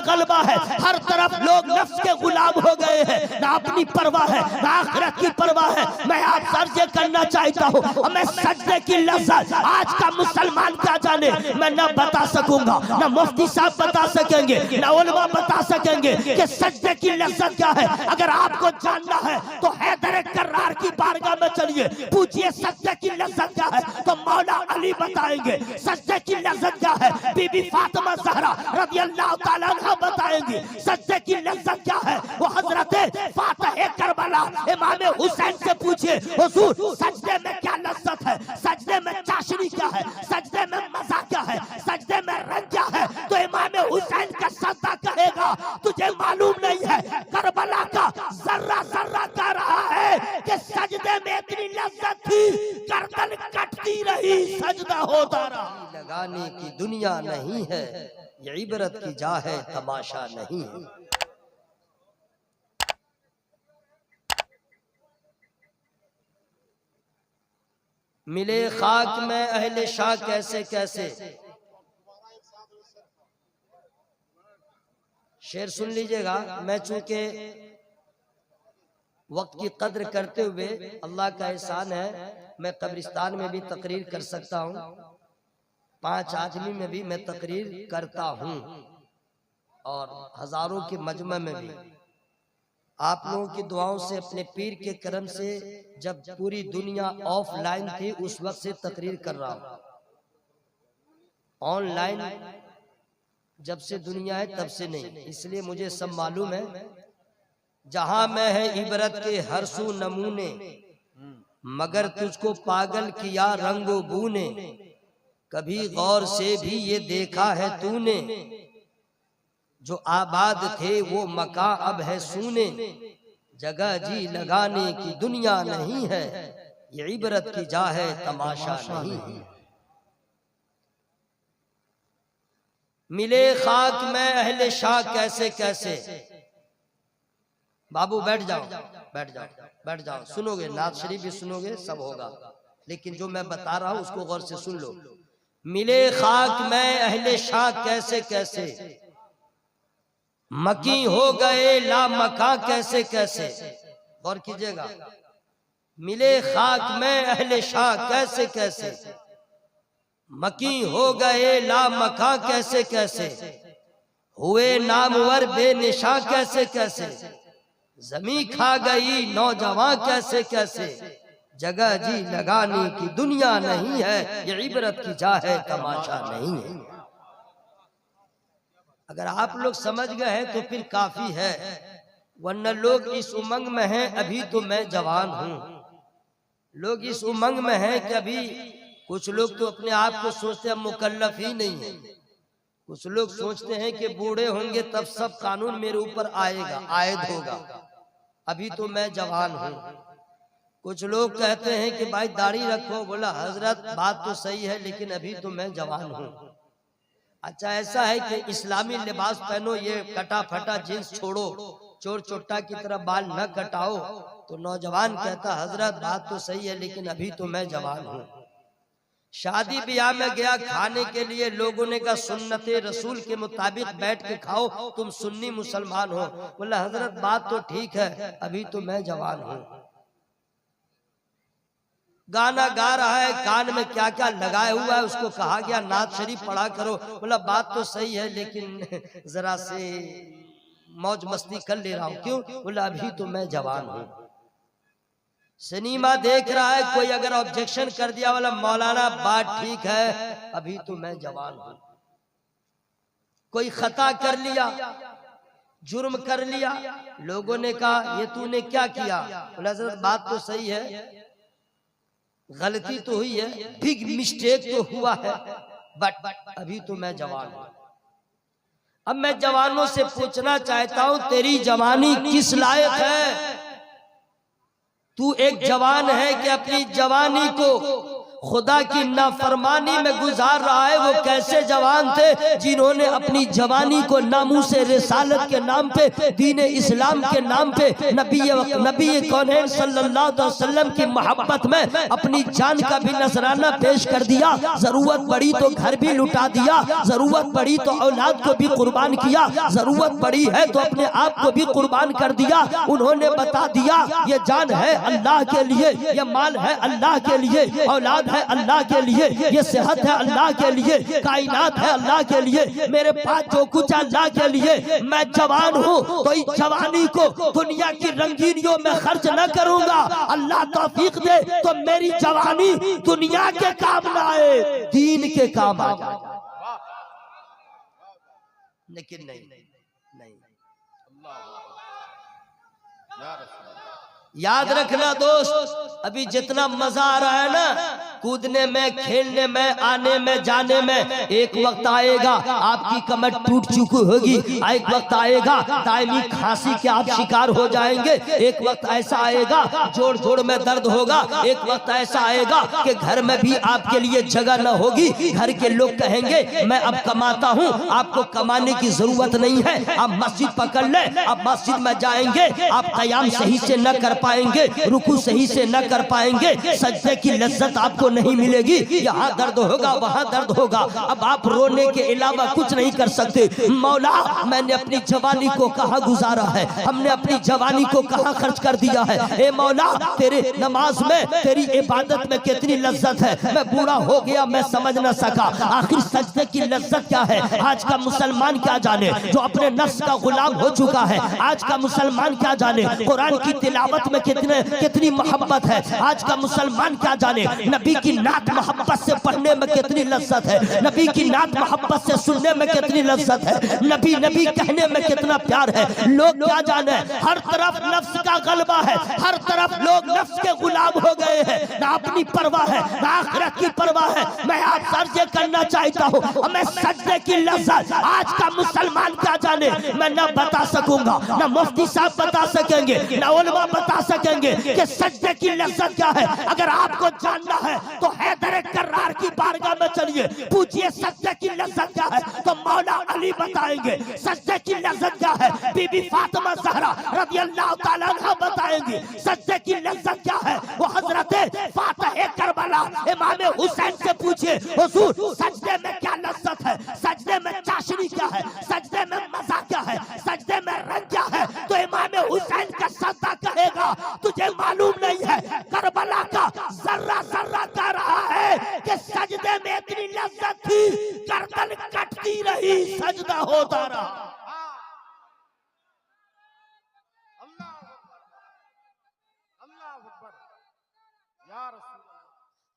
गलबा है, हर तरफ लोग नफ्स के गुलाम हो गए हैं, ना अपनी परवाह है ना आखिरत की परवाह है। मैं आपसे अर्ज करना चाहता हूँ, और मैं सजदे की लज्जत आज का मुसलमान क्या जाने, मैं ना बता सकूंगा, ना मुफ्ती साहब बता सकेंगे, ना उलमा बता सकेंगे कि सजदे की लज्जत क्या है। अगर आपको जानना है तो हैदर कर्रार की बारगाह में चलिए, पूछिए सजदे की लज्जत क्या है, तो मौला अली बताएंगे। सजदे की लज्जत क्या है, बीबी फातिमा ज़हरा रज़ी अल्लाह ताला अन्हा बताएंगी। सजदे की लज्जत क्या है, वो हजरत फातिह करबला इमाम हुसैन से पूछिए, हुजूर सजदे में क्या लज्जत है, सजदे में चाशनी क्या है, सजदे में मजा क्या है, सजदे में रंग क्या है। तो इमाम हुसैन का सजदा कहेगा, तुझे मालूम नहीं है, करबला का जर्रा जर्रा कह रहा है कि सजदे में इतनी लज्जत थी, गर्दन कटती रही, सजदा होता रहा। लगाने की दुनिया नहीं है, ये इबरत की जा है, तमाशा नहीं है। मिले खाक में अहले शाह कैसे कैसे, शेर सुन लीजिएगा। मैं चूंकि वक्त की कद्र करते हुए, अल्लाह का एहसान है मैं कब्रिस्तान में भी तकरीर कर सकता हूँ, 5 आदमी में भी मैं तकरीर करता हूँ, और हजारों के मजमे में भी। आप लोगों की दुआओं से, अपने पीर के करम से, जब पूरी दुनिया ऑफलाइन थी उस वक्त से तकरीर कर रहा हूँ। ऑनलाइन जब से दुनिया है तब से नहीं, इसलिए मुझे सब मालूम है। जहां में है इबरत के हर सू नमूने, मगर तुझको पागल किया रंगो बू ने, कभी गौर से भी ये देखा है तूने, जो आबाद थे वो मका अब है सूने, जगह जी लगाने की दुनिया नहीं है, ये इबरत की जा है, तमाशा नहीं है। मिले खाक में अहले शाह कैसे कैसे, बाबू बैठ जाओ बैठ जाओ बैठ जाओ, सुनोगे नात शरीफ भी सुनोगे, सब होगा, लेकिन जो मैं बता रहा हूं उसको गौर से सुन लो। मिले खाक में अहले शाह कैसे कैसे, मकी हो गए ला मका कैसे कैसे, गौर कीजिएगा। मिले खाक में अहले शाह कैसे कैसे, मकी हो गए ला मका कैसे कैसे, हुए नामवर बेनिशा कैसे कैसे, जमी खा गई नौजवान कैसे कैसे, जगह जी लगाने की दुनिया नहीं है, ये इबरत की जा है, तमाशा नहीं है। अगर आप लोग समझ गए हैं तो फिर काफी है, वरना लोग इस उमंग में हैं अभी तो मैं जवान हूं, लोग इस उमंग में हैं कि अभी, कुछ लोग तो अपने आप को सोचते हैं मुकल्लफ ही नहीं है, कुछ लोग सोचते हैं कि बूढ़े होंगे तब सब कानून मेरे ऊपर आएगा, आयद होगा, अभी तो मैं जवान हूं। कुछ लोग कहते हैं कि भाई दाढ़ी रखो, बोला हजरत बात तो सही है लेकिन अभी तो मैं जवान हूं। अच्छा ऐसा है कि इस्लामी लिबास पहनो, ये कटा फटा जींस छोड़ो, चोर चोट्टा की तरह बाल न कटाओ, तो नौजवान कहता हजरत बात तो सही है लेकिन अभी तो मैं जवान हूं। शादी ब्याह में गया खाने के लिए, लोगों ने कहा सुन्नते रसूल के मुताबिक बैठ के खाओ, तुम सुन्नी मुसलमान हो, बोला हजरत बात तो ठीक है अभी तो मैं जवान हूं। गाना गा रहा है, कान में क्या क्या लगाया हुआ है, उसको कहा गया नात शरीफ पढ़ा करो, बोला बात तो सही है लेकिन जरा से मौज मस्ती कर ले रहा हूं। क्यों? बोला अभी तो मैं जवान हूं। सिनेमा देख रहा है, कोई अगर ऑब्जेक्शन कर दिया, वाला मौलाना बात ठीक है अभी तो मैं जवान हूं। कोई खता कर लिया, जुर्म कर लिया, लोगों ने कहा ये तूने क्या किया, बोला हजरत बात तो सही है, गलती तो हुई है, बिग मिस्टेक तो हुआ है, बट अभी तो मैं जवान हूं। अब मैं जवानों से पूछना चाहता हूं, तेरी जवानी किस लायक है? तू एक जवान है कि अपनी जवानी को खुदा की नाफरमानी में गुजार रहा है, वो कैसे जवान थे जिन्होंने अपनी जवानी को नामूसे रिसालत के नाम पे, दीन इस्लाम के नाम पे, नबी कौनैन सल्लल्लाहु अलैहि वसल्लम की मोहब्बत में अपनी जान का भी नजराना पेश कर दिया। जरूरत पड़ी तो घर भी लुटा दिया, जरूरत पड़ी तो औलाद को भी कुर्बान किया, जरूरत पड़ी है तो अपने आप को भी कुर्बान कर दिया। उन्होंने बता दिया ये जान है अल्लाह के लिए, ये माल है अल्लाह के लिए, औलाद है अल्लाह के लिए, ये सेहत है अल्लाह के लिए, कायनात है अल्लाह के लिए, मेरे पास जो कुछ अल्लाह के लिए। मैं जवान हूँ तो इस जवानी को दुनिया की रंगीनियों में खर्च न करूंगा। अल्लाह तौफीक दे तो मेरी जवानी दुनिया के काम न आए, दीन के काम आ जाए। लेकिन नहीं, याद रखना दोस्त, अभी जितना मजा आ रहा है ना कूदने में, खेलने में, आने में, जाने में, एक वक्त आएगा आपकी कमर टूट चुकी होगी, एक वक्त आएगा दायमी खांसी के आप शिकार हो जाएंगे, एक वक्त ऐसा आएगा जोड़ जोड़ में दर्द होगा, एक वक्त ऐसा आएगा कि घर में भी आपके लिए जगह न होगी। घर के लोग कहेंगे मैं अब कमाता हूँ, आपको कमाने की जरूरत नहीं है, आप मस्जिद पकड़ ले, अब मस्जिद में जाएंगे, आप कयाम सही से न कर पाएंगे, रुकू सही से न कर पाएंगे, सजदे की लज्जत आपको नहीं मिलेगी, यहाँ दर्द होगा वहाँ दर्द होगा, अब आप रोने के अलावा कुछ नहीं कर सकते। मौला मैंने अपनी जवानी को कहाँ गुजारा है, हमने अपनी जवानी को कहाँ खर्च कर दिया है। ए मौला तेरे नमाज में, तेरी इबादत में कितनी लज्जत है, मैं बूढ़ा हो गया मैं समझ न सका, आखिर सजदे की लज्जत क्या है। आज का मुसलमान क्या जाने जो अपने नफ्स का गुलाम हो चुका है, आज का मुसलमान क्या जाने कुरान की तिलावत में कितनी मोहब्बत है, आज का मुसलमान क्या जाने नबी की नात मोहब्बत से पढ़ने में कितनी लज्जत है, नबी की नात मोहब्बत से सुनने में कितनी लज्जत है, नबी नबी कहने में कितना प्यार है। लोग क्या जाने, हर तरफ नफ्स का गलबा है, हर तरफ लोग नफ्स के गुलाम हो गए हैं, ना अपनी परवाह है ना आखिरत की परवाह है। मैं आपसे अर्ज करना चाहता हूँ, हमें सजदे की लज्जत आज का मुसलमान क्या जाने, मैं ना बता सकूंगा, ना मुफ्ती साहब बता सकेंगे, ना उलमा बता सकेंगे कि सजदे की लज्जत क्या है। अगर आपको जानना है तो हैदर कर्रार की बारगाह में चलिए, पूछिए सजदे की लज्जत क्या है, तो मौला अली बताएंगे। सजदे की लज्जत क्या है, बीबी फातिमा ज़हरा रज़ी अल्लाह ताला अन्हा बताएंगी। सजदे की लज्जत क्या है, वो हजरत फातिह करबला इमाम हुसैन से पूछिए, हुजूर सजदे में क्या लज्जत है, सजदे में चाशनी क्या है, सजदे में मजा क्या है, सजदे में रंग क्या है। तो इमाम हुसैन का सजदा कहेगा तुझे मालूम नहीं है, करबला का जर्रा जर्रा कह रहा है कि सजदे में इतनी लज्जत थी गर्दन कटती रही, सजदा होता रहा।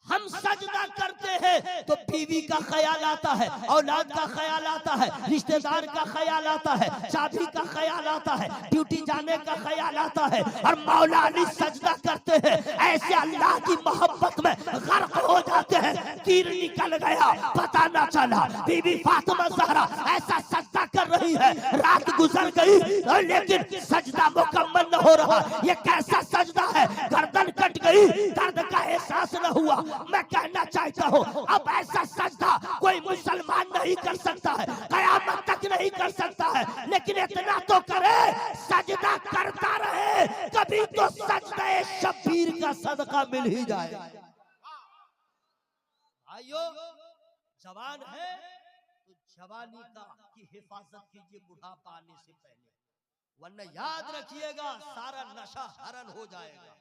हम सजदा करते हैं तो बीवी का ख्याल आता है, औलाद का ख्याल आता है, रिश्तेदार का ख्याल आता है, चाबी का ख्याल आता है, ड्यूटी जाने का ख्याल आता है। और मौला अली सजदा करते हैं, ऐसे अल्लाह की मोहब्बत में गर्क हो जाते हैं, तीर निकल गया पता ना चला। बीबी फातिमा ज़हरा ऐसा सजदा कर रही है, रात गुजर गई लेकिन सजदा मुकम्मल न हो रहा। ये कैसा सजदा है, गर्दन कट गई, दर्द का एहसास न हुआ। मैं कहना चाहता हूँ अब ऐसा सजदा कोई मुसलमान नहीं कर सकता है, कयामत तक नहीं कर सकता है, लेकिन इतना तो करे सजदा करता रहे, कभी तो सजदा शब्बीर का सदका मिल ही जाए। भाइयों जवान है तो जवानी की हिफाजत कीजिए बुढ़ापा आने से पहले, वरना याद रखिएगा सारा नशा हरण हो जाएगा।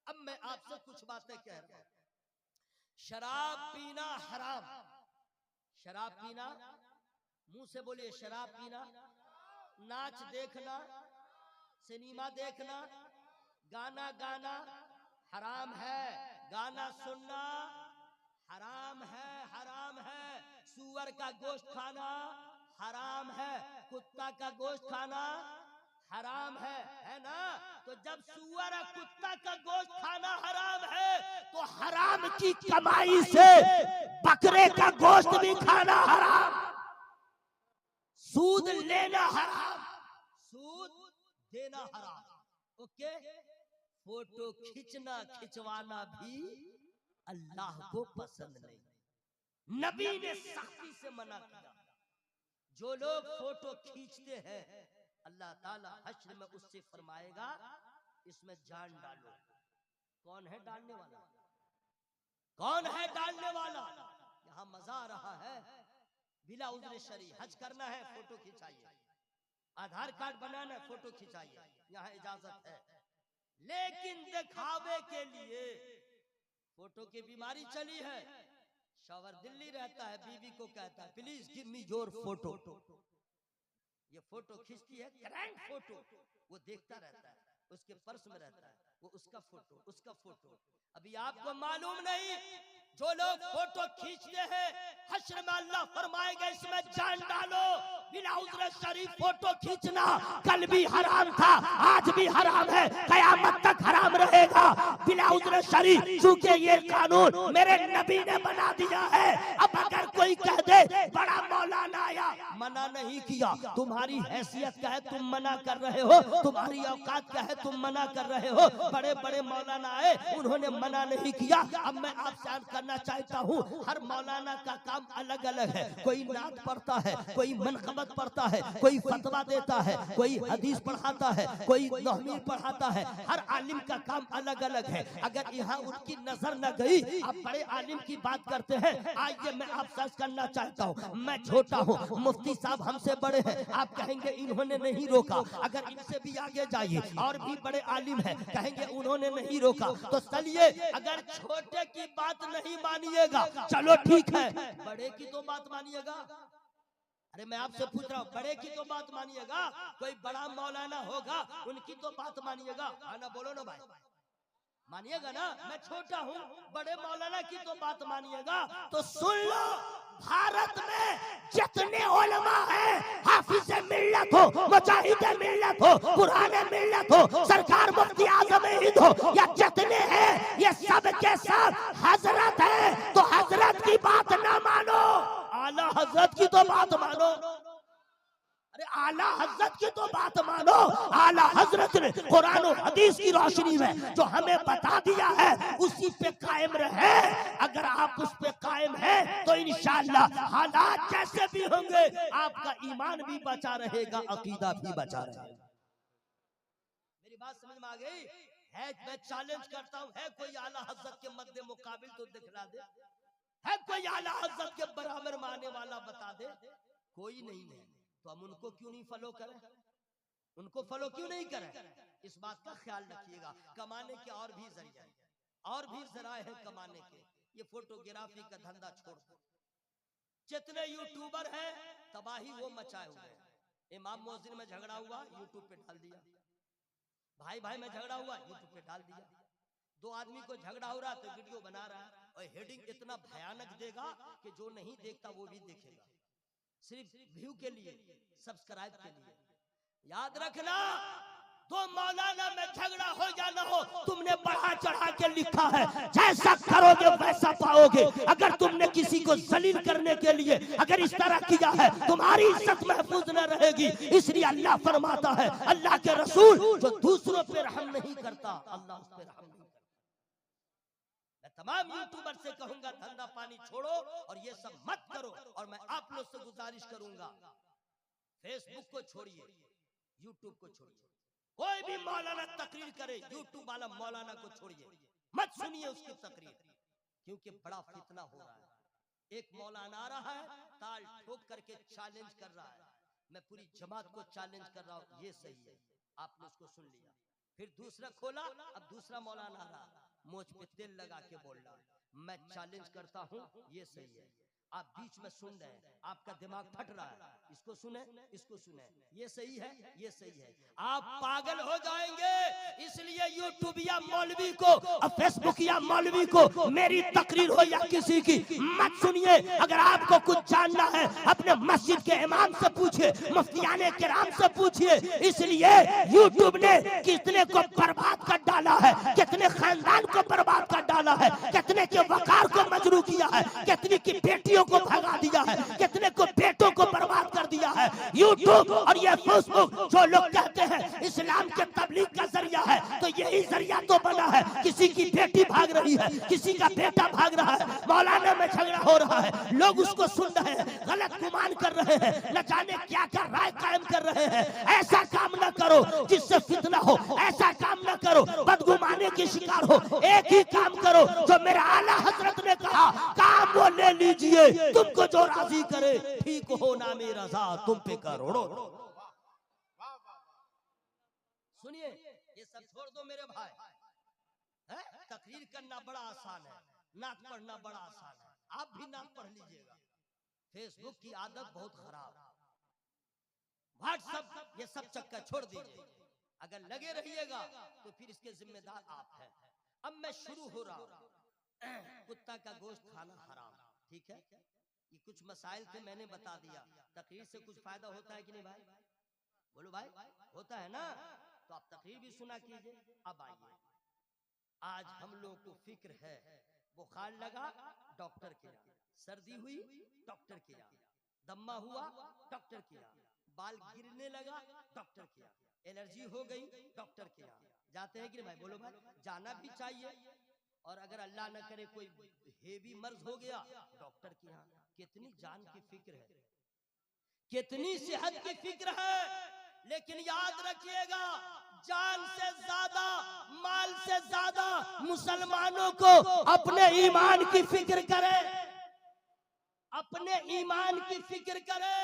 अब मैं आपसे कुछ बातें कह रहा हूं। शराब पीना हराम, शराब पीना, मुंह से बोलिए शराब पीना, नाच देखना, सिनेमा देखना, गाना गाना हराम है, गाना सुनना हराम है, हराम है। सूअर का गोश्त खाना हराम है, कुत्ता का गोश्त खाना हराम है ना। तो जब सूअर और कुत्ता का गोश्त खाना हराम है तो हराम की कमाई से बकरे का गोश्त भी खाना हराम, सूद लेना हराम, सूद देना हराम। ओके, फोटो खींचना खिंचवाना भी अल्लाह को पसंद नहीं। नबी ने सख्ती से मना किया। जो लोग फोटो खींचते हैं अल्लाह ताला हश्र में उससे फरमाएगा इसमें जान डालो। कौन है डालने वाला? कौन है डालने वाला? यहाँ मजा आ रहा है। बिला उज़्र शरी हज करना है फोटो खिंचाइए, आधार कार्ड बनाना है फोटो खिंचाइए, यहाँ इजाजत है। लेकिन दिखावे के लिए फोटो की बीमारी चली है। शौहर दिल्ली रहता है, बीवी को कहता है please give me your photo. ये फोटो खींचती है करंट फोटो, वो देखता रहता है, उसके पर्स में रहता है वो उसका फोटो, उसका फोटो। अभी आपको मालूम नहीं, जो लोग फोटो खींचते हैं हश्र में अल्लाह फरमाएगा इसमें जान डालो। बिना उज़्र शरीफ फोटो खींचना कल भी हराम था, आज भी हराम है, कयामत तक हराम रहेगा। बिना उज़्र शरीफ चूंकि ये कानून मेरे नबी ने बना दिया है। अब अगर कोई कह दे बड़ा मौलाना आया, मना नहीं किया, तुम्हारी हैसियत क्या है तुम मना कर रहे हो, तुम्हारी औकात क्या है तुम मना कर रहे हो। बड़े बड़े मौलाना आए, उन्होंने मना नहीं किया। अब मैं आपसे अर्ज करना चाहता हूँ, हर मौलाना का काम अलग अलग है। कोई नात पढ़ता है, कोई मनक़बत पढ़ता है, कोई फतवा देता है, कोई हदीस पढ़ाता है, कोई नहवी पढ़ाता है। हर आलिम का काम अलग अलग है। अगर यहाँ उनकी नजर न गई, आप बड़े आलिम की बात करते हैं। आइए मैं आपसे अर्ज करना चाहता हूँ, मैं छोटा हूँ, मुफ्ती साहब हमसे बड़े हैं, आप कहेंगे इन्होंने नहीं रोका। अगर इनसे भी आगे जाइए और भी बड़े आलिम है, कहेंगे उन्होंने नहीं रोका। तो चलिए, अगर छोटे की बात नहीं मानिएगा चलो ठीक है, बड़े की तो बात मानिएगा। अरे मैं आपसे पूछ रहा हूँ, बड़े की तो बात मानिएगा। कोई बड़ा मौलाना होगा उनकी तो बात मानिएगा। हाँ ना, बोलो ना भाई, मानिएगा ना। मैं छोटा हूँ, बड़े मौलाना की तो बात मानिएगा। तो सुन लो, भारत में जितने उलमा हैं, हाफिज मिल्लत हो, मुजाहिद मिल्लत हो, कुरान मिल्लत हो, सरकार मुफ्ती आज़म हिंद हो, या जितने हैं ये सब के सब हजरत है। तो हजरत की बात ना मानो, आला हजरत की तो बात मानो। अरे आला हजरत की तो बात मानो। आला हजरत ने कुरान और हदीस की रोशनी में जो हमें बता दिया है उसी पे कायम रहे। अगर आप उस पे कायम हैं तो इंशाअल्लाह हालात जैसे भी होंगे आपका ईमान भी बचा रहेगा, अकीदा भी बचा रहेगा। मेरी बात समझ में आ गई है? मैं चैलेंज करता हूँ, है कोई आला हजरत के मद्दे मुकाबिल तो दिखला दे। है कोई आला हजरत के बराबर में आने वाला बता दे। कोई नहीं है, तो हम उनको क्यों नहीं फॉलो करें? उनको फॉलो क्यों नहीं करें? इस बात का ख्याल रखिएगा। कमाने के और भी जरिए, और भी जराए हैं कमाने के। ये फोटोग्राफी का धंधा छोड़ दो। जितने यूट्यूबर हैं तबाही वो मचाए हुए हैं। इमाम मोहसिन में झगड़ा हुआ, यूट्यूब पे डाल दिया। भाई भाई में झगड़ा हुआ, यूट्यूब पे डाल दिया। दो आदमी को झगड़ा हो रहा तो वीडियो बना रहा है, और हेडिंग इतना भयानक देगा कि जो नहीं देखता वो भी देखेगा, सिर्फ व्यू के लिए, सब्सक्राइब के लिए। याद रखना, तो मौलाना में झगड़ा हो या ना हो, तुमने बढ़ा चढ़ा के लिखा है, जैसा करोगे वैसा पाओगे। अगर तुमने किसी को जलील करने के लिए अगर इस तरह किया है, तुम्हारी इज्जत महफूज न रहेगी। इसलिए अल्लाह फरमाता है, अल्लाह के रसूल जो दूसरों पे रहम नहीं करता, अल्लाह उस पे रहम नहीं करता। मैं तमाम यूट्यूबर से कहूंगा, धंधा पानी छोड़ो और ये सब मत करो। और मैं आप लोग से गुजारिश करूंगा, फेसबुक को छोड़िए, यूट्यूब को छोड़िए। कोई भी मौलाना तकरीर करे, यूट्यूब वाला मौलाना को छोड़िए, मत सुनिए उसकी तकरीर, क्योंकि बड़ा फितना हो रहा है। एक मौलाना आ रहा है, ताल ठोक करके चैलेंज कर रहा है, मैं पूरी जमात को चैलेंज कर रहा हूँ, ये सही है, आपने उसको सुन लिया। फिर दूसरा खोला, अब दूसरा मौलाना आ रहा, मोच पे तेल लगा के बोल रहा, मैं चैलेंज करता हूँ, ये सही है। आप बीच में सुन रहे हैं, आपका दिमाग फट रहा है, इसको सुने, इसको सुने, ये सही है, ये सही है, आप पागल हो जाएंगे। इसलिए यूट्यूब या मौलवी को और फेसबुक या मौलवी को मेरी तकरीर हो या किसी की मत सुनिए। अगर आपको कुछ जानना है अपने मस्जिद के इमाम से पूछिए, मुफ्तियाने किराम से पूछिए। इसलिए यूट्यूब ने कितने को बर्बाद कर डाला है, कितने खानदान को बर्बाद कर डाला है, कितने के वकार को मजरू किया है, कितने की बेटियों को भगा दिया है, कितने को बेटों को बर्बाद कर दिया है। यूट्यूब और ये फेसबुक जो लोग कहते हैं इस्लाम के तबलीग का जरिया है, तो यही जरिया तो बना है। किसी की बेटी भाग रही है, किसी का बेटा भाग रहा है, मौलाना में झगड़ा हो रहा है, लोग उसको सुन रहे हैं, गलत गुमान कर रहे हैं, न जाने क्या क्या राय कायम कर रहे हैं। ऐसा काम न करो जिससे फितना हो, ऐसा काम न करो बदगुमाने के शिकार हो। एक ही काम करो जो मेरे आला हजरत ने कहा, काम वो ले लीजिए, तुमको जो राजी करे, ठीक हो ना मेरा रजा तुम पे करोड़ों। सुनिए, ये सब छोड़ दो मेरे भाई, है? तकरीर करना बड़ा आसान है, नात पढ़ना बड़ा आसान है। आप भी नात पढ़ लीजिएगा। फेसबुक की आदत बहुत खराब, व्हाट्सएप ये सब चक्कर छोड़ दीजिए। अगर लगे रहिएगा तो फिर इसके जिम्मेदार आप हैं। अब मैं शुरू हो रहा हूं। कुत्ता का गोश्त खाना हराम, ठीक है? ये कुछ मसाइल थे, मैंने बता दिया। तकरीर से कुछ फायदा होता है कि नहीं भाई? बोलो भाई, होता है ना? तो आप तकरीर भी सुना कीजिए। अब आइए, आज हम लोग को फिक्र है, बुखार लगा डॉक्टर के यहाँ, सर्दी हुई डॉक्टर के यहाँ, दम्मा हुआ डॉक्टर के यहाँ, बाल गिरने लगा डॉक्टर के यहाँ, एलर्जी हो गई डॉक्टर के यहाँ। जाते हैं कि नहीं भाई? बोलो भाई, जाना भी चाहिए। और अगर अल्लाह न करे कोई हेवी मर्ज हो गया डॉक्टर के यहाँ। कितनी जान की फिक्र है, कितनी सेहत की फिक्र है। लेकिन याद रखिएगा, जान से ज्यादा, माल से ज्यादा मुसलमानों को अपने ईमान की फिक्र करे, अपने ईमान की फिक्र करे।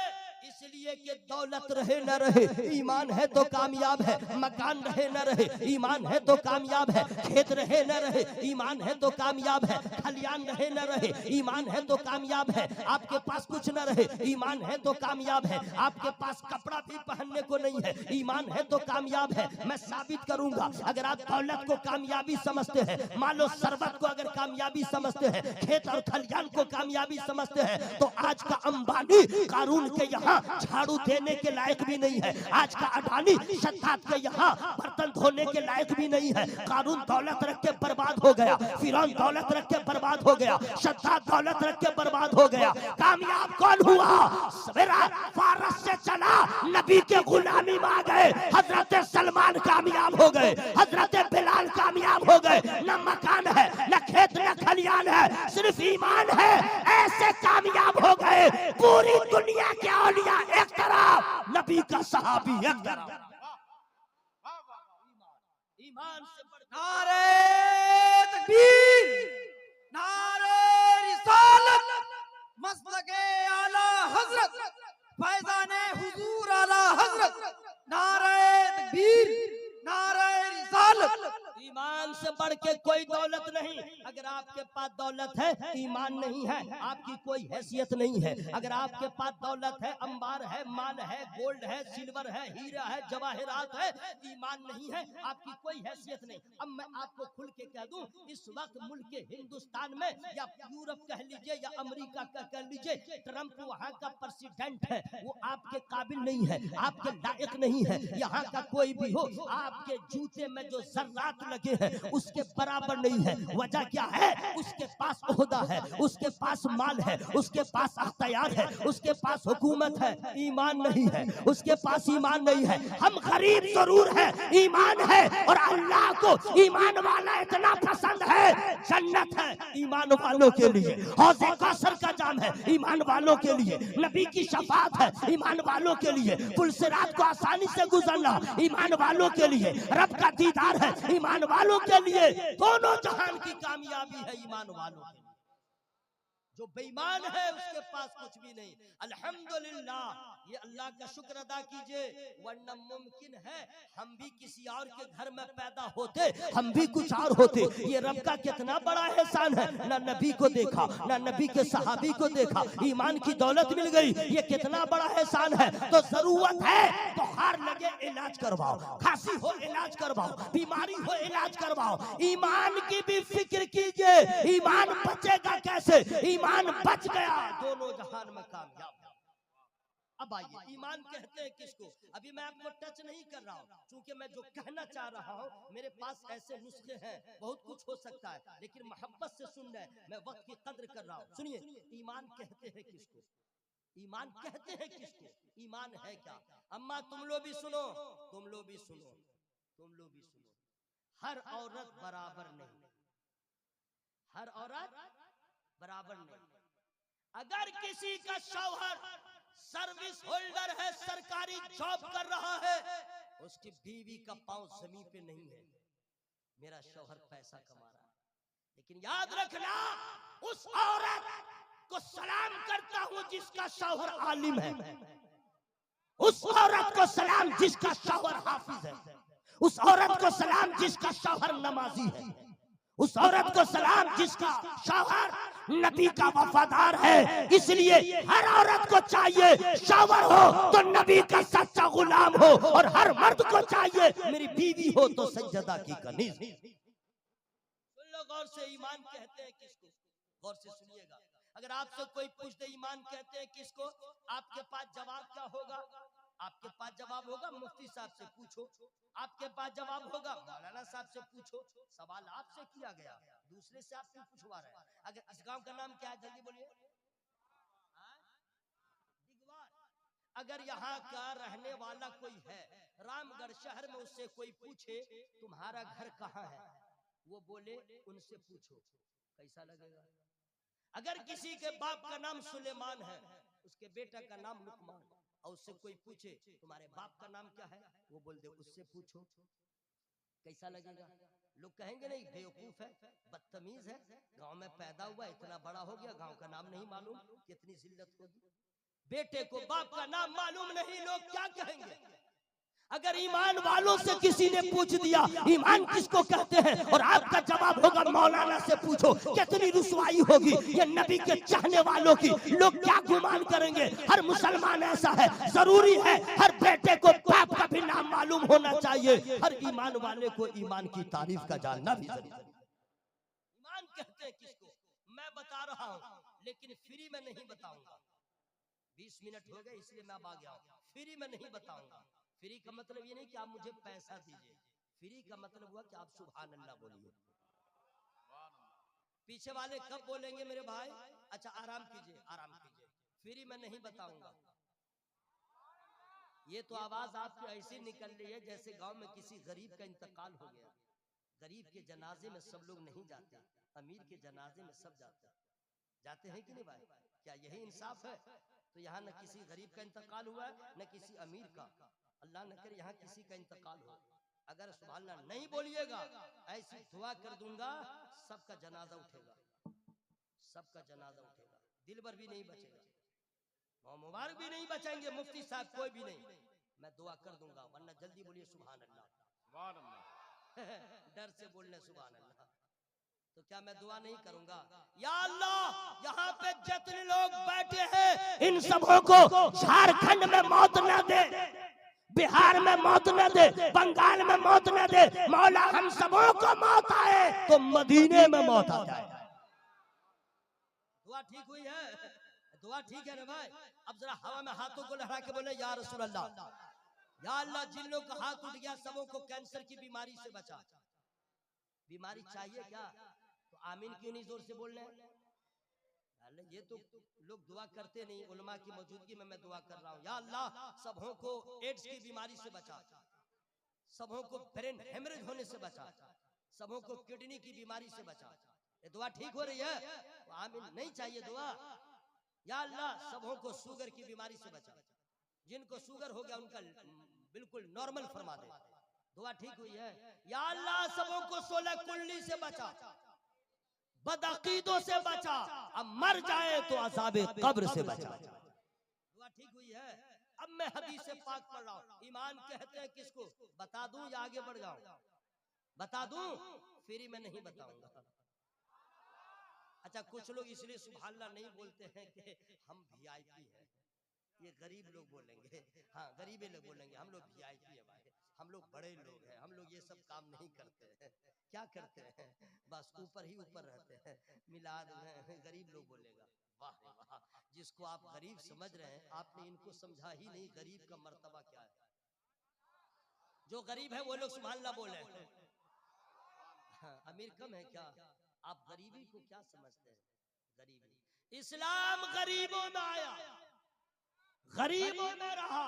इसलिए कि दौलत रहे न रहे, ईमान है तो कामयाब है। मकान रहे न रहे, ईमान है तो कामयाब है। खेत रहे न रहे, ईमान है तो कामयाब है। खलियान रहे न रहे, ईमान है तो कामयाब है। आपके पास कुछ न रहे, ईमान है तो कामयाब है। आपके पास कपड़ा भी पहनने को नहीं है, ईमान है तो कामयाब है। मैं साबित करूंगा, अगर आप दौलत को कामयाबी समझते हैं, मान लो शरबत को अगर कामयाबी समझते हैं, खेत और खलियान को कामयाबी समझते हैं, तो आज का अंबानी कारून के यहाँ झाड़ू देने के लायक भी नहीं है। आज का अडानी शद्दाद के यहाँ बर्तन धोने के लायक भी नहीं है। कारून दौलत रख के बर्बाद हो गया, फिरौन दौलत रख के बर्बाद हो गया, शद्दाद दौलत रख के बर्बाद हो गया। कामयाब कौन हुआ? सवेरा फारस से चला, नबी के गुलामी में आ गए। हजरत सलमान कामयाब हो गए, हजरत बिलाल कामयाब हो गए। न मकान है, न खेत, न खलियान है, सिर्फ ईमान है। ऐसे कामयाब हो गए। पूरी दुनिया के औलिया एक तरफ, नबी का सहाबी एक तरफ। ईमान से नारे तकबीर, नारे रिसालत, मसलके आला हजरत, फैजाने हुजूर आला हजरत। नारे तकबीर, नारे रिसालत। ईमान से बढ़ के कोई दौलत नहीं। अगर आपके पास दौलत है, ईमान नहीं है, आपकी कोई हैसियत नहीं है। अगर आपके पास दौलत है, अंबार है, माल है, गोल्ड है, सिल्वर है, हीरा है, जवाहरात है, ईमान नहीं है, आपकी कोई हैसियत नहीं। अब मैं आपको खुल के कह दूं, इस वक्त मुल्क के हिंदुस्तान में या यूरोप कह लीजिए या अमेरिका का कह लीजिए, ट्रंप वहां का प्रेसिडेंट है, वो आपके काबिल नहीं है, आपके लायक नहीं है। यहाँ का कोई भी हो, आपके जूते में जो जर्रात लगे हैं उसके बराबर नहीं है। वजह क्या है? उसके पास ओहदा है, उसके पास माल है, उसके पास अख्तियार है, उसके पास हुकूमत है, ईमान नहीं है। उसके पास ईमान नहीं है। हम गरीब जरूर है, ईमान है, और अल्लाह को ईमान वाला इतना पसंद है, जन्नत है ईमान वालों के लिए, हौज़े कौसर का जाम है ईमान वालों के लिए, नबी की शफाअत है ईमान वालों के लिए, पुल सिरात को आसानी से गुजरना ईमान वालों के लिए, रब का दीदार है ईमान वालों के लिए। दोनों जहान की कामयाबी है ईमान वालों के लिए। जो बेईमान है उसके पास कुछ भी नहीं। अल्हम्दुलिल्लाह, ये अल्लाह का शुक्र अदा कीजिए, वरना मुमकिन है हम भी किसी और के घर में पैदा होते, हम भी कुछ और होते। ये रब का कितना बड़ा एहसान है, ना नबी को देखा, ना नबी के सहाबी को देखा, ईमान की दौलत मिल गई, ये कितना बड़ा एहसान है। तो जरूरत है, बुखार लगे इलाज करवाओ, खांसी हो इलाज करवाओ, बीमारी हो इलाज करवाओ। ईमान की भी फिक्र कीजिए, ईमान बचेगा कैसे? ईमान बच गया, दोनों जहान में कामयाब। अब आइए, ईमान कहते हैं किसको? अभी मैं आपको टच नहीं कर रहा हूँ, क्योंकि मैं जो कहना चाह रहा हूँ, मेरे पास ऐसे नुस्खे हैं, बहुत कुछ हो सकता है, लेकिन मोहब्बत से सुन रहे, मैं वक्त की कद्र कर रहा हूँ। सुनिए, ईमान कहते हैं किसको? ईमान कहते हैं किसको? ईमान है क्या? अम्मा तुम लोग भी सुनो, तुम लोग भी सुनो, तुम लोग भी सुनो। हर औरत बराबर नहीं, हर औरत बराबर नहीं। अगर किसी का शौहर सर्विस होल्डर है, सरकारी जॉब कर रहा है, उसकी बीवी का पांव जमीन पे नहीं है, मेरा शौहर पैसा कमा रहा है, लेकिन याद रखना उस औरत को सलाम करता हूं जिसका शौहर आलिम है, उस औरत को सलाम जिसका शौहर हाफिज है, उस औरत को सलाम जिसका शौहर नमाजी है, उस औरत को सलाम जिसका शौहर नबी का वफादार है। इसलिए हर औरत को चाहिए शौहर हो तो नबी का सच्चा गुलाम हो, और हर मर्द को चाहिए मेरी बीवी हो तो सज्जदा की कनीज। सुन लो गौर से, ईमान कहते हैं किसको? गौर से सुनिएगा। अगर आपसे कोई पूछ दे ईमान कहते हैं किसको, आपके पास जवाब क्या होगा? आपके पास जवाब होगा मुफ्ती साहब से पूछो, आपके पास जवाब होगा मौलाना साहब से पूछो। सवाल आपसे किया गया, दूसरे से आप क्यों पूछवा रहे हैं? अगर इस गांव का नाम क्या है, जल्दी बोलिए। दिगवार। अगर यहाँ का रहने वाला कोई है रामगढ़ शहर में, उससे कोई पूछे तुम्हारा घर कहाँ है, वो बोले उनसे पूछो, कैसा लगेगा? अगर किसी के बाप का नाम सुलेमान है, उसके बेटा का नाम लुकमान, और उससे कोई पूछे तुम्हारे बाप का नाम क्या है, वो बोल दे उससे पूछो, कैसा लगेगा? लोग कहेंगे नहीं बेवकूफ है, बदतमीज है, गांव में पैदा हुआ इतना बड़ा हो गया गांव का नाम नहीं मालूम, कितनी जिल्लत होगी। बेटे को बाप का नाम मालूम नहीं, लोग क्या कहेंगे? अगर ईमान वालों से किसी ने पूछ दिया ईमान किसको कहते हैं, और आपका जवाब होगा मौलाना से पूछो, कितनी रुसवाई होगी ये नबी के चाहने वालों की। लोग क्या गुमान करेंगे? हर मुसलमान ऐसा है, जरूरी है हर बेटे को बाप का भी नाम मालूम होना चाहिए। हर ईमान वाले को ईमान की तारीफ का जानना भी जरूरी है। ईमान कहते हैं किसको मैं बता रहा हूँ, लेकिन फ्री में नहीं बताऊंगा। 20 मिनट हो गए इसलिए मैं अब आ गया हूँ, फ्री में नहीं बताऊंगा। फ्री का मतलब ये नहीं कि आप मुझे पैसा दीजिए, फ्री का मतलब हुआ कि आप सुभान अल्लाह बोलिए। पीछे वाले कब बोलेंगे मेरे भाई? अच्छा आराम कीजिए, आराम कीजिए, फ्री में नहीं बताऊंगा। ये तो आवाज आपकी ऐसी निकल रही है जैसे गांव में किसी गरीब का इंतकाल हो गया। गरीब के जनाजे में सब लोग नहीं जाते, अमीर के जनाजे में सब जाते हैं। जाते हैं कि नहीं भाई? क्या यही इंसाफ है? तो यहाँ न किसी गरीब का इंतकाल हुआ है न किसी अमीर का, अल्लाह न करे यहाँ किसी का इंतकाल हो। अगर सुभान अल्लाह नहीं बोलिएगा, ऐसी दुआ कर दूंगा सबका जनाजा उठेगा, सबका जनाजा उठेगा, दिल भर भी नहीं बचेगा, मुबारक भी नहीं बचेंगे, मुफ्ती साहब कोई भी नहीं, मैं दुआ कर दूंगा। वरना जल्दी बोलिए सुभान अल्लाह, सुभान अल्लाह। डर से बोलने सुभान अल्लाह, तो क्या मैं दुआ नहीं करूंगा? या अल्लाह यहाँ पे जितने लोग बैठे हैं इन सबों को झारखंड में मौत न दे, बिहार में मौत न दे, बंगाल में मौत न दे, मौला हम सबों को मौत आए तो मदीने में मौत आ जाए। दुआ ठीक हुई है? दुआ ठीक है ना भाई? अब जरा हवा में हाथों को लहरा के बोले या रसूल अल्लाह, या अल्लाह जिन लोग का हाथ उठ गया सबों को कैंसर की बीमारी से बचा। बीमारी चाहिए क्या? तो आमीन क्यों नहीं जोर से बोल रहे हैं? ये तो लोग दुआ करते नहीं, उलमा की मौजूदगी में मैं दुआ कर रहा हूँ। या अल्लाह सबों को एड्स की बीमारी से बचा, सबों को ब्रेन हेमरेज होने से बचा, सबों को किडनी की बीमारी से बचा। ये दुआ ठीक हो रही है? तो आमीन नहीं चाहिए दुआ। या अल्लाह सबों को शुगर की बीमारी से बचा, जिनको शुगर हो गया उनका बिल्कुल नॉर्मल फरमा दे। दुआ ठीक हुई है? या अल्लाह सबों को 16 कुल्ली से बचा, बदअकीदों से बचा, अब मर जाए तो अज़ाबे कब्र से बचा। दुआ ठीक हुई है? अब मैं हदीस से पाक पढ़ रहा हूँ। ईमान कहते हैं किसको? बता दूं या आगे बढ़ जाऊं? बता दूं? फ्री में नहीं बताऊंगा। अच्छा कुछ लोग इसलिए सुभान अल्लाह नहीं बोलते हैं कि हम वीआईपी हैं, ये गरीब लोग बोलेंगे, हाँ गरीबे लोग बोलेंगे हम लोग वीआईपी है भाई, हम लोग बड़े लोग हैं, हम लोग ये सब काम नहीं करते हैं। क्या करते हैं? बस ऊपर ही ऊपर रहते हैं, मिलाद में गरीब लोग बोलेगा। वाह रे वाह, जिसको आप गरीब समझ रहे हैं आपने इनको समझा ही नहीं गरीब का मर्तबा क्या है। जो गरीब है वो लोग सुभान अल्लाह बोले, हाँ, अमीर कम है क्या? आप गरीबी को क्या समझते हैं? गरीबी, इस्लाम गरीबों में आया, गरीबों में रहा,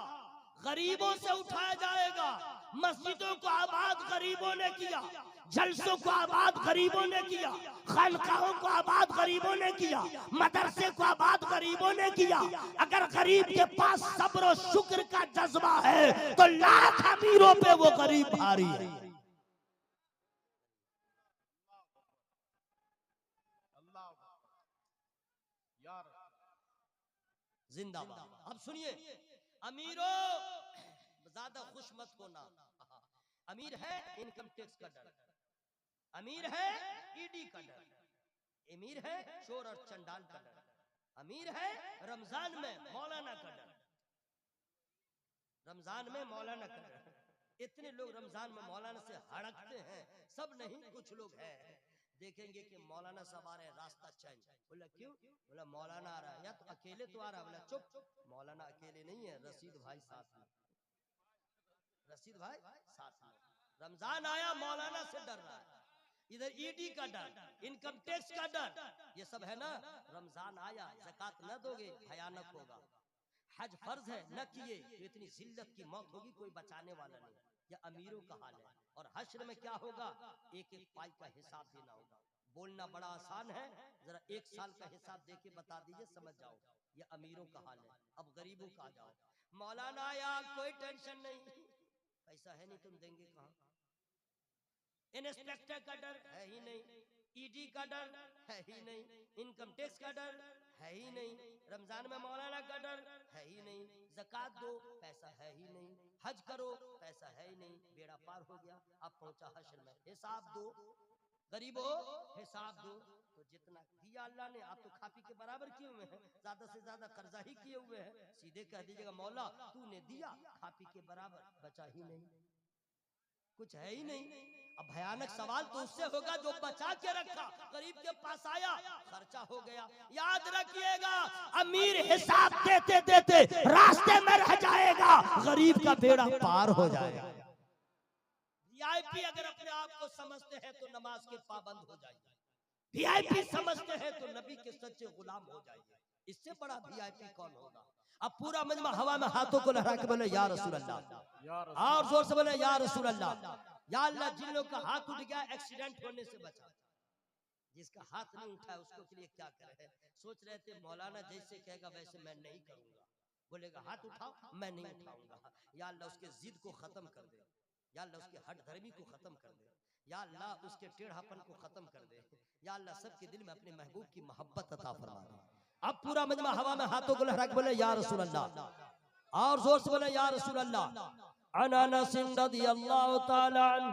गरीबों से उठाया जाएगा। मस्जिदों को आबाद गरीबों ने किया, जलसों को आबाद गरीबों ने किया, खानकाहों को आबाद गरीबों ने किया, मदरसे को आबाद गरीबों ने किया। अगर गरीब के पास सब्र और शुक्र का जज्बा है तो लाख अमीरों पे वो गरीब भारी है। जिंदाबाद। अब सुनिए, अमीरों ज्यादा खुश मत होना। अमीर है इनकम टैक्स का डर, अमीर है ईडी का डर, अमीर है चोर और चंडाल का डर, अमीर है रमजान में मौलाना का डर, रमजान में मौलाना का डर। इतने लोग रमजान में मौलाना से हड़कते हैं, सब नहीं कुछ लोग हैं। देखेंगे कि मौलाना सब आ रहे हैं, रास्ता चेंज। बोला क्यों? बोला मौलाना आ रहा है, या तो अकेले तो आ रहा है। बोला चुप, मौलाना अकेले नहीं है, रशीद भाई साथ में, रशीद भाई साथ में। रमजान आया मौलाना से डर रहा है, इधर ईडी का डर, इनकम टैक्स का डर, ये सब है ना। रमजान आया, ज़कात न दोगे भयानक होगा, हज फर्ज है न किए तो इतनी जिल्लत की मौत होगी, कोई बचाने वाला नहीं। यह अमीरों का हाल है। और हश्र में क्या होगा? एक एक पाई का हिसाब देना होगा। बोलना बड़ा आसान है, जरा एक साल का हिसाब देके बता दीजिए, समझ जाओ। यह अमीरों का हाल है। अब गरीबों का आ जाओ। मौलाना आया, कोई टेंशन नहीं, पैसा है नहीं, तुम देंगे कहाँ? इंस्पेक्टर का डर है ही नहीं, ईडी का डर है ही नहीं, इनकम टैक्स का डर है ही नहीं, रमजान में मौलाना का डर है ही नहीं, ज़कात दो पैसा है ही नहीं, हज करो पैसा है ही नहीं। बेड़ा पार हो गया। अब पहुंचा हश्र में, हिसाब दो गरीबो, हिसाब दो। तो जितना दिया अल्लाह ने, आप तो खा पी के बराबर किए हुए हैं, ज्यादा से ज्यादा कर्जा ही किए हुए हैं। सीधे कह दीजिएगा मौला तूने दिया, खा पी के बराबर बचा ही नहीं, कुछ है ही नहीं। अब भयानक सवाल तो उससे होगा जो बचा के रखा, गरीब के पास आया, खर्चा हो गया। याद रखिएगा, अमीर हिसाब देते देते रास्ते में रह जाएगा, गरीब का बेड़ा पार हो जाएगा। वीआईपी अगर अपने आप को समझते हैं तो नमाज के पाबंद हो जाएंगे, वीआईपी समझते हैं तो नबी के सच्चे गुलाम हो जाएंगे। इससे बड़ा वीआईपी कौन होगा? अब पूरा मजमा हवा में हाथों को लहरा के बोले या रसूल अल्लाह, और जोर से बोले या रसूल अल्लाह। या अल्लाह, जिन लोग का हाथ उठ गया एक्सीडेंट होने से बचा, जिसका हाथ नहीं उठा है उसको के लिए क्या करे? सोच रहे थे मौलाना जैसे कहेगा वैसे मैं नहीं करूंगा, बोलेगा हाथ उठाओ, मैं नहीं उठाऊंगा। या अल्लाह उसके जिद को खत्म कर दे, या अल्लाह उसके हट धर्मी को खत्म कर दे, या अल्लाह उसके टेढ़ापन को खत्म कर दे, या अल्लाह सबके दिल में अपने महबूब की मोहब्बत अता फरमा दे। अब पूरा मजमा हवा में हाथों को लहरा के बोले या रसूल अल्लाह, और जोर से बोले या रसूल अल्लाह। अनस रज़ियल्लाहु तआला अन्हु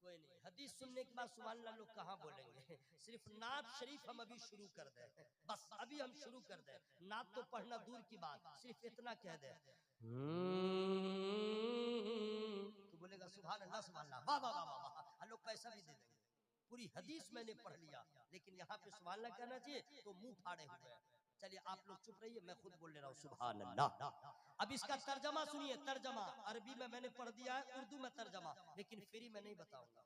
कोई नहीं, हदीस सुनने के बाद सुभान अल्लाह लोग कहाँ बोलेंगे? सिर्फ नात शरीफ हम अभी शुरू कर दे, बस अभी हम शुरू कर दे। नात तो पढ़ना दूर की बात, सिर्फ इतना कह दे तो बोलेगा सुभान अल्लाह सुभान अल्लाह, वाह वाह वाह वाह, लोग पैसा भी दे देंगे। पूरी हदीस मैंने पढ़ लिया, लेकिन यहाँ पे सुभान अल्लाह कहना चाहिए तो मुंह फाड़े हुए हैं। चलिए आप लोग चुप रहिए, मैं खुद बोल ले रहा हूँ सुभान अल्लाह। अब इसका तर्जमा सुनिए, तर्जमा अरबी में मैंने पढ़ दिया है, उर्दू में तर्जमा, लेकिन फ्री में नहीं बताऊंगा।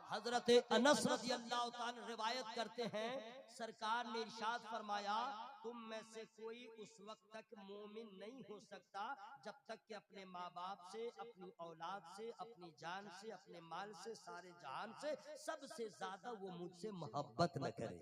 हजरत अनस रज़ियल्लाहु ताला रिवायत करते हैं, सरकार ने इरशाद फरमाया तुम में से कोई उस वक्त तक मोमिन नहीं हो सकता जब तक कि अपने माँ बाप से, अपनी औलाद से, अपनी जान से, अपने माल से, सारे जहान से सबसे ज्यादा वो मुझसे मोहब्बत न करे।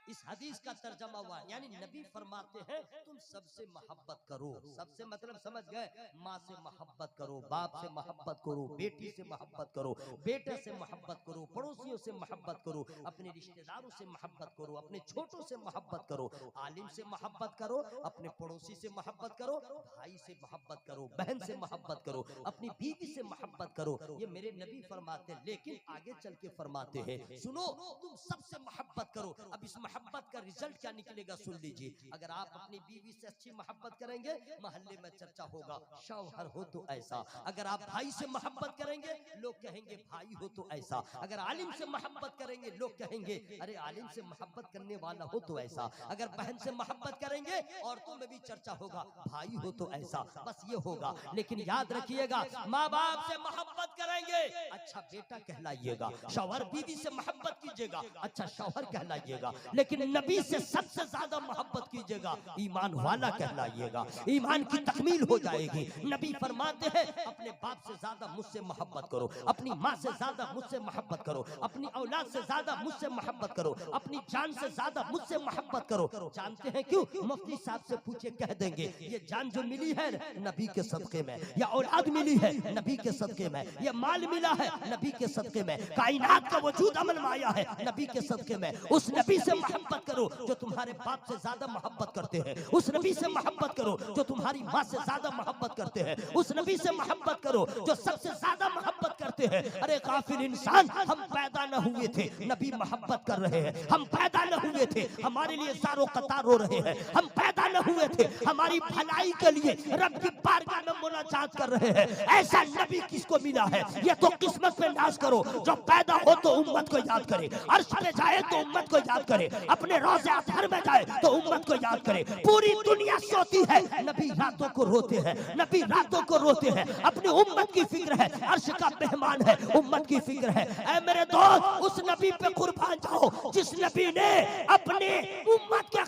इस हदीस का तर्जमा हुआ, यानी नबी फरमाते हैं तुम सबसे मोहब्बत करो। सबसे मतलब समझ गए? माँ से मोहब्बत करो, बाप से मोहब्बत करो, बेटी से मोहब्बत करो, बेटे से मोहब्बत करो, पड़ोसियों से मोहब्बत करो, अपने रिश्तेदारों से मोहब्बत करो, अपने छोटों से मोहब्बत करो, आलिम से मोहब्बत करो, अपने पड़ोसी से मोहब्बत करो, भाई से मोहब्बत करो, बहन से मोहब्बत करो, अपनी बीवी से मोहब्बत करो। ये मेरे नबी फरमाते हैं, लेकिन आगे चल के फरमाते हैं सुनो तुम सबसे मोहब्बत करो। अब इस मोहब्बत का रिजल्ट क्या निकलेगा सुन लीजिए। अगर आप अपनी बीवी से अच्छी मोहब्बत करेंगे, मोहल्ले में चर्चा होगा, शौहर हो तो ऐसा। अगर आप भाई से मोहब्बत करेंगे, लोग कहेंगे भाई हो तो ऐसा। अगर आलिम से मोहब्बत करेंगे, लोग कहेंगे अरे आलिम से मोहब्बत करने वाला हो तो ऐसा। अगर बहन से मोहब्बत करेंगे, औरतों में भी चर्चा होगा, भाई हो तो ऐसा। बस ये होगा। लेकिन याद रखिएगा, माँ बाप से मोहब्बत करेंगे, अच्छा बेटा कहलाइएगा। शौहर बीवी से मोहब्बत कीजिएगा, अच्छा शौहर कहलाइएगा। लेकिन नबी से सबसे ज्यादा मोहब्बत कीजिएगा, ईमान वाला कहलाइएगा। ईमान की तकमील हो जाएगी। नबी फरमाते हैं अपने बाप से ज्यादा मुझसे मोहब्बत करो, अपनी माँ से ज्यादा मुझसे मोहब्बत करो, अपनी औलाद से ज्यादा मुझसे मोहब्बत करो, अपनी जान से ज्यादा मुझसे मोहब्बत करो। जानते हैं क्यों? मुफ्ती साहब से पूछे कह देंगे ये जान जो मिली है नबी के सदके में, या औलाद मिली है नबी के सदके में, ये माल मिला है नबी के सदके में, कायनात का वजूद अमल में आया है नबी के सदके में। उस नबी से मोहब्बत करो जो तुम्हारे बाप से ज्यादा मोहब्बत करते हैं। उस नबी से मोहब्बत करो जो तुम्हारी माँ से ज्यादा मोहब्बत करते हैं। उस नबी से मोहब्बत करो जो सबसे ज्यादा मोहब्बत करते हैं। अरे काफिर इंसान, हम पैदा न हुए थे, नबी मोहब्बत कर रहे हैं। हम पैदा न हुए थे, हमारे लिए ज़ारो कतार रो रहे हैं। हम पैदा न हुए थे, हमारी भलाई के लिए रब की बारगाह में मुनाजात कर रहे हैं। ऐसा नबी किसको मिला है? ये तो किस्मत पे नाज करो। जो पैदा हो तो उम्मत को याद करे, अर्श पे जाए तो उम्मत को याद करे, अपने रोज़े अज़हर में जाए तो उम्मत को याद करे। पूरी दुनिया सोती है, नबी रातों को रोते हैं, नबी रातों को रोते हैं। अपनी उम्मत की फिक्र है, अर्श का मेहमान है, उम्मत की फिक्र है। ऐ मेरे दोस्त, उस नबी पे कुर्बान जाओ जिस नबी ने अपने उम्मत के